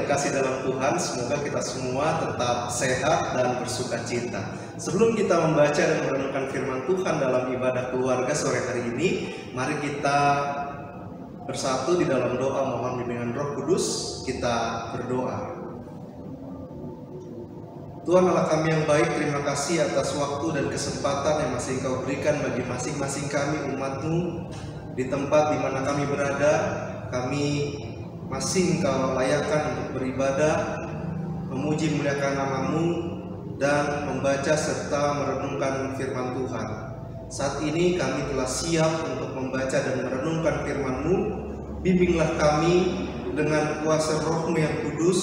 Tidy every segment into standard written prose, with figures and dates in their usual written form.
terkasih dalam Tuhan, semoga kita semua tetap sehat dan bersuka cita. Sebelum kita membaca dan merenungkan firman Tuhan dalam ibadah keluarga sore hari ini, mari kita bersatu di dalam doa mohon bimbingan Roh Kudus. Kita berdoa. Tuhan Allah kami yang baik, terima kasih atas waktu dan kesempatan yang masih Engkau berikan bagi masing-masing kami umat-Mu di tempat di mana kami berada. Kami masih Engkau layakkan untuk beribadah, memuji muliakan nama-Mu, dan membaca serta merenungkan firman Tuhan. Saat ini kami telah siap untuk membaca dan merenungkan firman-Mu. Bimbinglah kami dengan kuasa Roh-Mu yang kudus,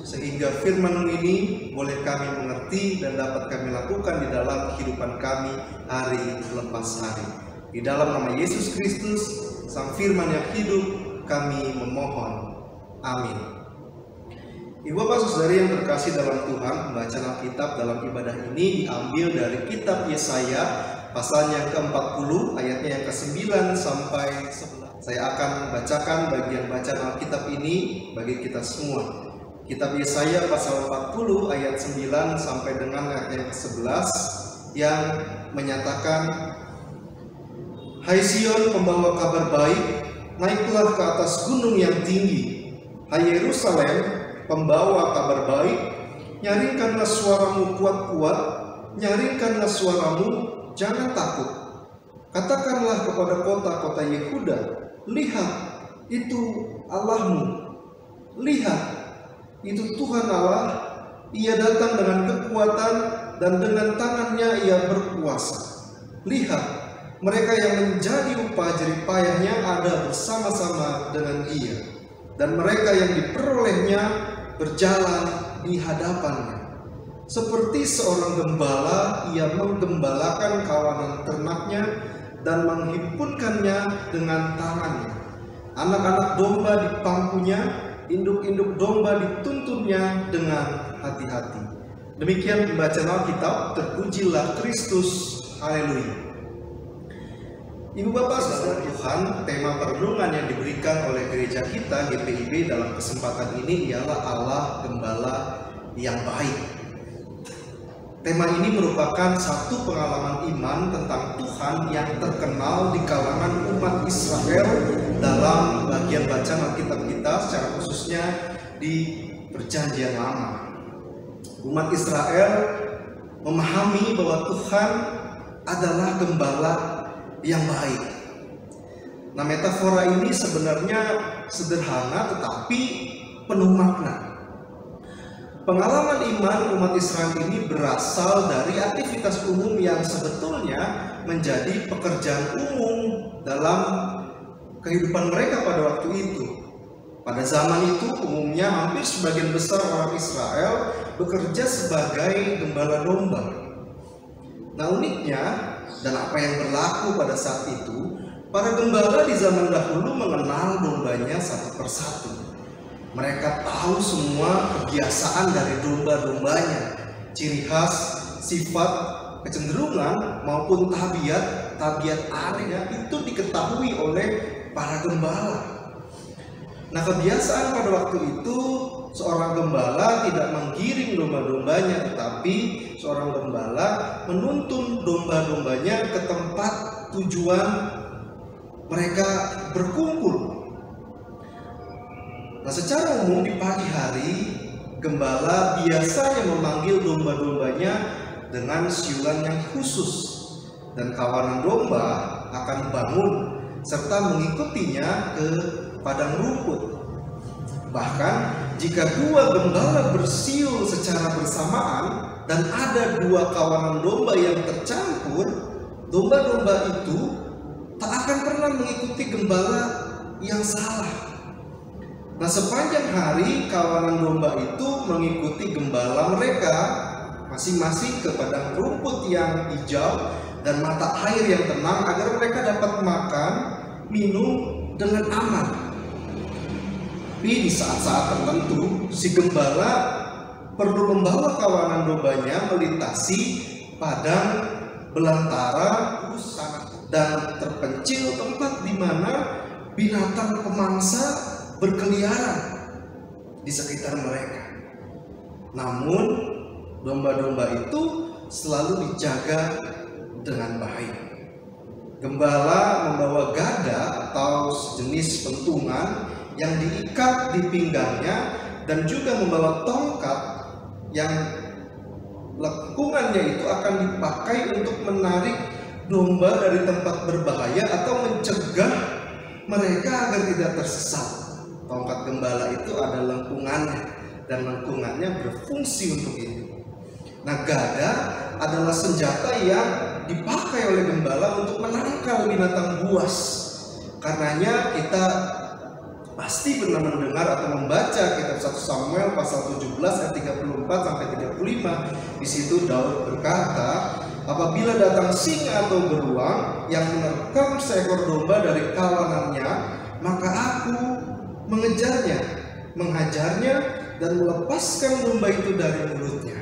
sehingga firman-Mu ini boleh kami mengerti dan dapat kami lakukan di dalam kehidupan kami hari lepas hari. Di dalam nama Yesus Kristus, Sang Firman yang hidup, kami memohon. Amin. Ibu bapak saudari yang terkasih dalam Tuhan, pembacaan Alkitab dalam ibadah ini diambil dari kitab Yesaya, pasalnya ke-40, ayatnya yang ke-9 sampai 11. Saya akan bacakan bagian bacaan Alkitab ini bagi kita semua. Kitab Yesaya pasal 40 ayat 9 sampai dengan ayat yang ke-11 yang menyatakan, Hai Sion, pembawa kabar baik, naiklah ke atas gunung yang tinggi. Hai Yerusalem, pembawa kabar baik, nyaringkanlah suaramu kuat-kuat, nyaringkanlah suaramu, jangan takut. Katakanlah kepada kota-kota Yehuda, lihat, itu Allahmu. Lihat, itu Tuhan Allah, Ia datang dengan kekuatan dan dengan tangannya Ia berkuasa. Lihat, mereka yang menjadi upah jerih payahnya ada bersama-sama dengan Dia, dan mereka yang diperolehnya berjalan di hadapannya. Seperti seorang gembala, Ia menggembalakan kawanan ternaknya dan menghimpunkannya dengan tangannya. Anak-anak domba dipangkunya, induk-induk domba dituntunnya dengan hati-hati. Demikian pembacaan Alkitab. Terpujilah Kristus. Haleluya. Ibu bapak saudara Tuhan, tema perenungan yang diberikan oleh gereja kita GPIB dalam kesempatan ini ialah Allah Gembala yang baik. Tema ini merupakan satu pengalaman iman tentang Tuhan yang terkenal di kalangan umat Israel dalam bagian bacaan Alkitab kita, secara khususnya di Perjanjian Lama. Umat Israel memahami bahwa Tuhan adalah Gembala yang baik. Nah, metafora ini sebenarnya sederhana tetapi penuh makna. Pengalaman iman umat Israel ini berasal dari aktivitas umum yang sebetulnya menjadi pekerjaan umum dalam kehidupan mereka pada waktu itu. Pada zaman itu umumnya hampir sebagian besar orang Israel bekerja sebagai gembala domba. Nah, uniknya dan apa yang berlaku pada saat itu, para gembala di zaman dahulu mengenal dombanya satu persatu. Mereka tahu semua kebiasaan dari domba-dombanya, ciri khas, sifat, kecenderungan maupun tabiat anehnya itu diketahui oleh para gembala. Nah, kebiasaan pada waktu itu seorang gembala tidak menggiring domba-dombanya, tetapi seorang gembala menuntun domba-dombanya ke tempat tujuan mereka berkumpul. Nah, secara umum di pagi hari, gembala biasanya memanggil domba-dombanya dengan siulan yang khusus, dan kawanan domba akan bangun serta mengikutinya ke padang rumput. Bahkan jika dua gembala bersiul secara bersamaan dan ada dua kawanan domba yang tercampur, domba-domba itu tak akan pernah mengikuti gembala yang salah. Nah, sepanjang hari kawanan domba itu mengikuti gembala mereka masing-masing ke padang rumput yang hijau dan mata air yang tenang agar mereka dapat makan, minum dengan aman. Tapi di saat-saat tertentu si gembala perlu membawa kawanan dombanya melintasi padang belantara dan terpencil, tempat di mana binatang pemangsa berkeliaran. di sekitar mereka. Namun domba-domba itu selalu dijaga dengan baik. Gembala membawa gada atau sejenis pentungan yang diikat di pinggangnya dan juga membawa tongkat yang lengkungannya itu akan dipakai untuk menarik domba dari tempat berbahaya atau mencegah mereka agar tidak tersesat. Tongkat gembala itu ada lengkungannya dan lengkungannya berfungsi untuk itu. Nah, gada adalah senjata yang dipakai oleh gembala untuk menangkal binatang buas. Karenanya kita pasti pernah mendengar atau membaca kitab 1 Samuel pasal 17 ayat 34 sampai 35. Di situ Daud berkata, apabila datang singa atau beruang yang menerkam seekor domba dari kawanannya, maka aku mengejarnya, menghajarnya dan melepaskan domba itu dari mulutnya.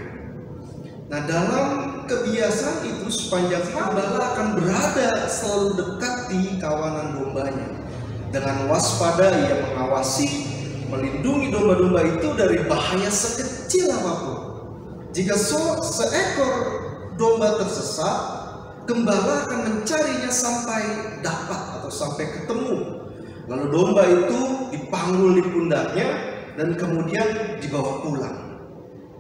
Nah, dalam kebiasaan itu sepanjang gembala akan berada selalu dekat di kawanan dombanya. Dengan waspada ia mengawasi, melindungi domba-domba itu dari bahaya sekecil apapun. Jika seekor domba tersesat, gembala akan mencarinya sampai dapat atau sampai ketemu. Lalu domba itu dipanggul di pundaknya dan kemudian dibawa pulang.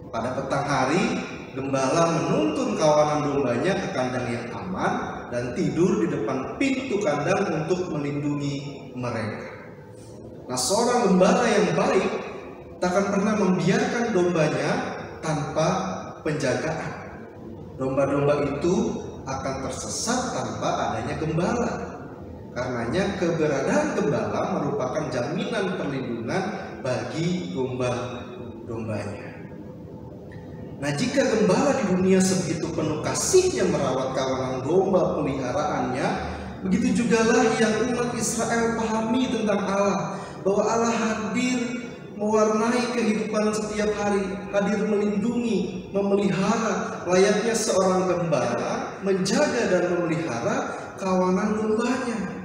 Pada petang hari, gembala menuntun kawanan dombanya ke kandang yang aman dan tidur di depan pintu kandang untuk melindungi mereka. Nah, seorang gembala yang baik takkan pernah membiarkan dombanya tanpa penjagaan. Domba-domba itu akan tersesat tanpa adanya gembala. Karenanya keberadaan gembala merupakan jaminan perlindungan bagi domba-dombanya. Nah, jika gembala di dunia sebegitu penuh kasihnya merawat kawanan domba peliharaannya, begitu jugalah yang umat Israel pahami tentang Allah, bahwa Allah hadir mewarnai kehidupan setiap hari, hadir melindungi, memelihara, layaknya seorang gembala menjaga dan memelihara kawanan dombanya.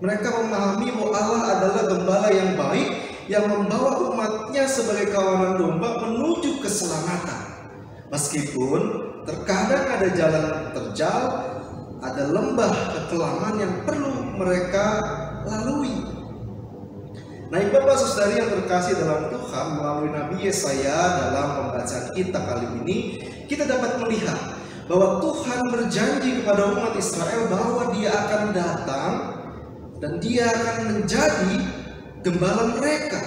Mereka memahami bahwa Allah adalah gembala yang baik yang membawa umatnya sebagai kawanan domba menuju keselamatan. Meskipun terkadang ada jalan terjal, ada lembah kekelaman yang perlu mereka lalui. Nah, Bapak Saudari yang terkasih dalam Tuhan, melalui Nabi Yesaya dalam pembacaan kita kali ini, kita dapat melihat bahwa Tuhan berjanji kepada umat Israel bahwa Dia akan datang dan Dia akan menjadi gembala mereka.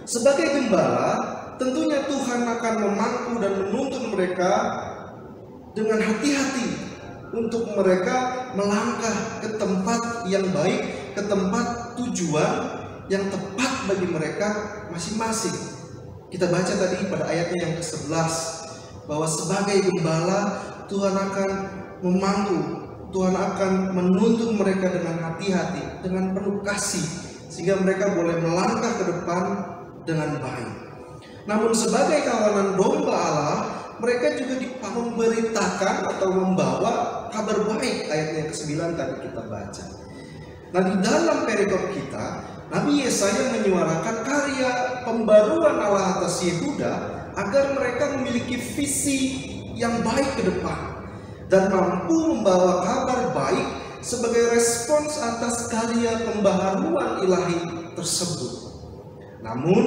Sebagai gembala, tentunya Tuhan akan memangku dan menuntun mereka dengan hati-hati untuk mereka melangkah ke tempat yang baik, ke tempat tujuan yang tepat bagi mereka masing-masing. Kita baca tadi pada ayatnya yang ke-11 bahwa sebagai gembala Tuhan akan memangku, Tuhan akan menuntun mereka dengan hati-hati, dengan penuh kasih, sehingga mereka boleh melangkah ke depan dengan baik. Namun sebagai kawanan domba Allah, mereka juga memberitakan atau membawa kabar baik. Ayat yang ke-9 tadi kita baca. Nah, di dalam perikop kita, Nabi Yesaya menyuarakan karya pembaruan Allah atas Yehuda agar mereka memiliki visi yang baik ke depan dan mampu membawa kabar baik sebagai respons atas karya pembaharuan ilahi tersebut. Namun,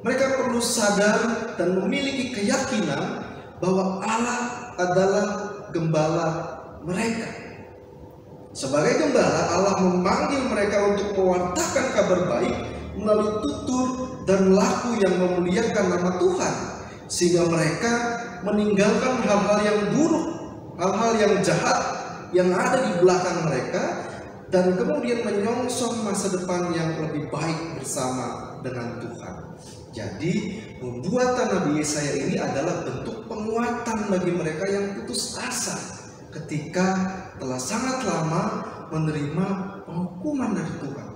mereka perlu sadar dan memiliki keyakinan bahwa Allah adalah gembala mereka. Sebagai gembala, Allah memanggil mereka untuk mewartakan kabar baik melalui tutur dan laku yang memuliakan nama Tuhan, sehingga mereka meninggalkan hal-hal yang buruk, hal-hal yang jahat yang ada di belakang mereka, dan kemudian menyongsong masa depan yang lebih baik bersama dengan Tuhan. Jadi, pembuatan Nabi Yesaya ini adalah bentuk penguatan bagi mereka yang putus asa ketika telah sangat lama menerima penghukuman dari Tuhan.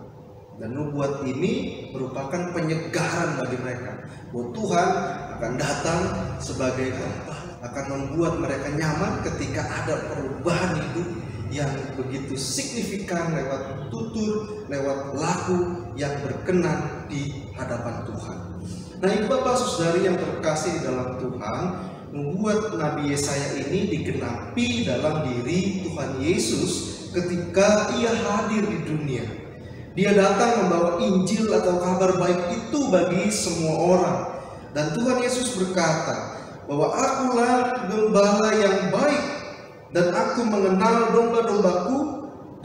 Dan nubuat ini merupakan penyegaran bagi mereka bahwa Tuhan akan datang sebagai gembala, akan membuat mereka nyaman ketika ada perubahan hidup yang begitu signifikan lewat tutur, lewat laku yang berkenan di hadapan Tuhan. Nah, ibu bapak saudari yang terkasih di dalam Tuhan, membuat Nabi Yesaya ini digenapi dalam diri Tuhan Yesus ketika ia hadir di dunia. Dia datang membawa Injil atau kabar baik itu bagi semua orang. Dan Tuhan Yesus berkata bahwa akulah gembala yang baik, dan aku mengenal domba-dombaku,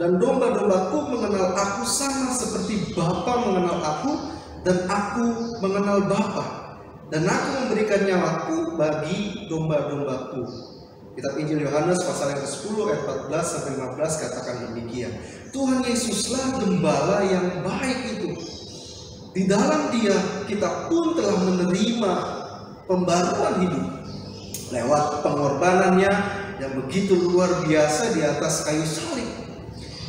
dan domba-dombaku mengenal aku sama seperti Bapa mengenal aku, dan aku mengenal Bapa, dan aku memberikan nyawaku bagi domba-dombaku. Kitab Injil Yohanes pasal yang ke-10 ayat 14-15 katakan demikian. Tuhan Yesuslah gembala yang baik itu. Di dalam Dia kita pun telah menerima pembaruan hidup lewat pengorbanannya yang begitu luar biasa di atas kayu salib.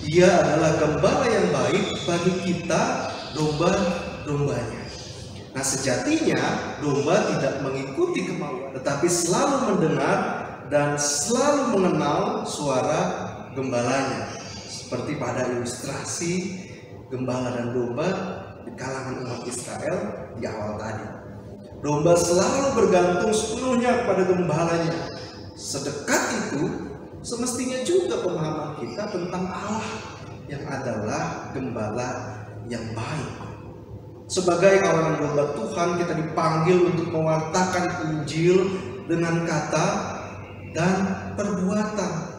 Ia adalah gembala yang baik bagi kita, domba-dombanya. Nah, sejatinya domba tidak mengikuti kemauan, tetapi selalu mendengar dan selalu mengenal suara gembalanya. Seperti pada ilustrasi gembala dan domba di kalangan umat Israel di awal tadi. Domba selalu bergantung sepenuhnya kepada gembalanya. Sedekat itu semestinya juga pemahaman kita tentang Allah yang adalah gembala yang baik. Sebagai kawanan domba Tuhan, kita dipanggil untuk mewartakan Injil dengan kata dan perbuatan.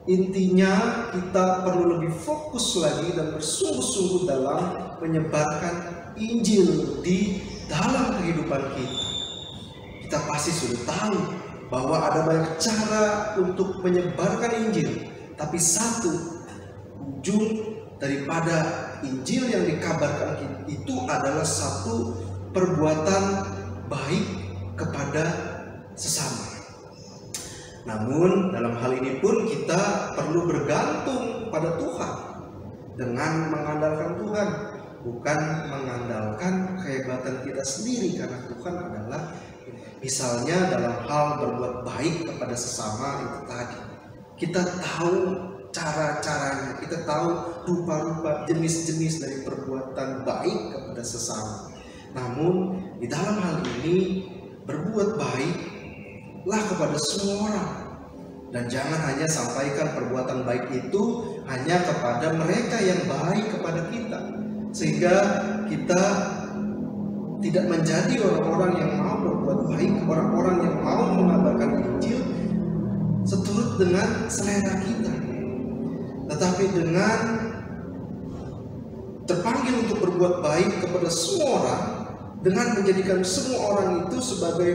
Intinya kita perlu lebih fokus lagi dan bersungguh-sungguh dalam menyebarkan Injil di dalam kehidupan kita. Kita pasti sudah tahu bahwa ada banyak cara untuk menyebarkan Injil, tapi satu ujung daripada Injil yang dikabarkan itu adalah satu perbuatan baik kepada sesama. Namun dalam hal ini pun kita perlu bergantung pada Tuhan dengan mengandalkan Tuhan, bukan mengandalkan kehebatan kita sendiri, karena Tuhan adalah misalnya dalam hal berbuat baik kepada sesama itu tadi. Kita tahu cara-caranya, kita tahu rupa-rupa jenis-jenis dari perbuatan baik kepada sesama. Namun di dalam hal ini berbuat baiklah kepada semua orang, dan jangan hanya sampaikan perbuatan baik itu hanya kepada mereka yang baik kepada kita, sehingga kita tidak menjadi orang-orang yang mau berbuat baik, orang-orang yang mau mengabarkan Injil seturut dengan selera kita, tetapi dengan terpanggil untuk berbuat baik kepada semua orang, dengan menjadikan semua orang itu sebagai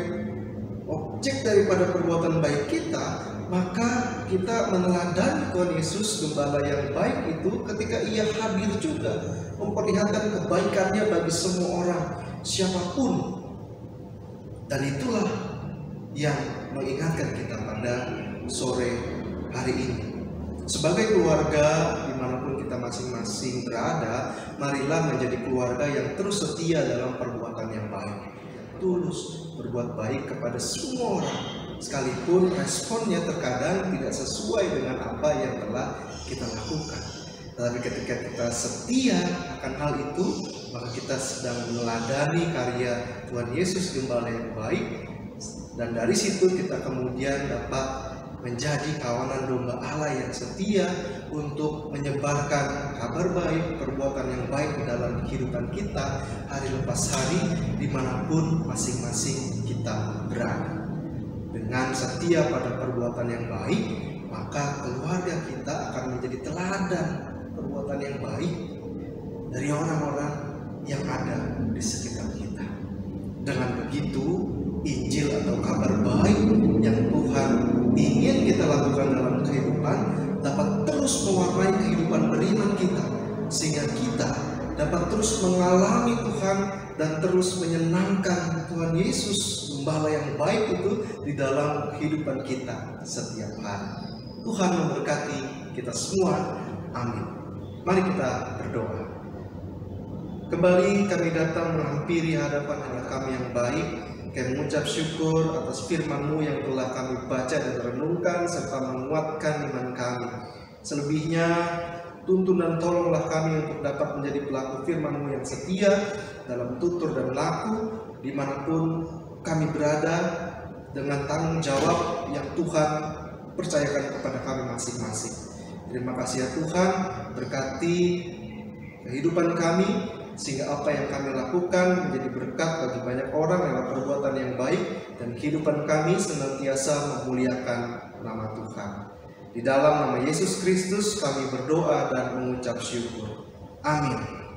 objek daripada perbuatan baik kita, maka kita meneladani Tuhan Yesus gembala yang baik itu ketika ia hadir juga memperlihatkan kebaikannya bagi semua orang, siapapun. Dan itulah yang mengingatkan kita pada sore hari ini. Sebagai keluarga, dimanapun kita masing-masing berada, marilah menjadi keluarga yang terus setia dalam perbuatan yang baik, tulus berbuat baik kepada semua orang, sekalipun responnya terkadang tidak sesuai dengan apa yang telah kita lakukan. Tetapi ketika kita setia akan hal itu, maka kita sedang meneladani karya Tuhan Yesus gembala yang baik, dan dari situ kita kemudian dapat menjadi kawanan domba Allah yang setia untuk menyebarkan kabar baik, perbuatan yang baik di dalam kehidupan kita hari lepas hari, dimanapun masing-masing kita berada. Dengan setia pada perbuatan yang baik, maka keluarga kita akan menjadi teladan perbuatan yang baik dari orang-orang yang ada di sekitar kita. Dengan begitu, Injil atau kabar baik yang Tuhan ingin kita lakukan dalam kehidupan dapat terus mewarnai kehidupan beriman kita, sehingga kita dapat terus mengalami Tuhan dan terus menyenangkan Tuhan Yesus gembala yang baik itu di dalam kehidupan kita setiap hari. Tuhan memberkati kita semua. Amin. Mari kita berdoa. Kembali kami datang menghampiri hadapan Allah kami yang baik, kami mengucap syukur atas firman-Mu yang telah kami baca dan renungkan serta menguatkan iman kami. Selebihnya, tuntun dan tolonglah kami untuk dapat menjadi pelaku firman-Mu yang setia dalam tutur dan laku dimanapun kami berada, dengan tanggung jawab yang Tuhan percayakan kepada kami masing-masing. Terima kasih ya Tuhan, berkati kehidupan kami, sehingga apa yang kami lakukan menjadi berkat bagi banyak orang lewat perbuatan yang baik, dan kehidupan kami senantiasa memuliakan nama Tuhan. Di dalam nama Yesus Kristus kami berdoa dan mengucap syukur. Amin.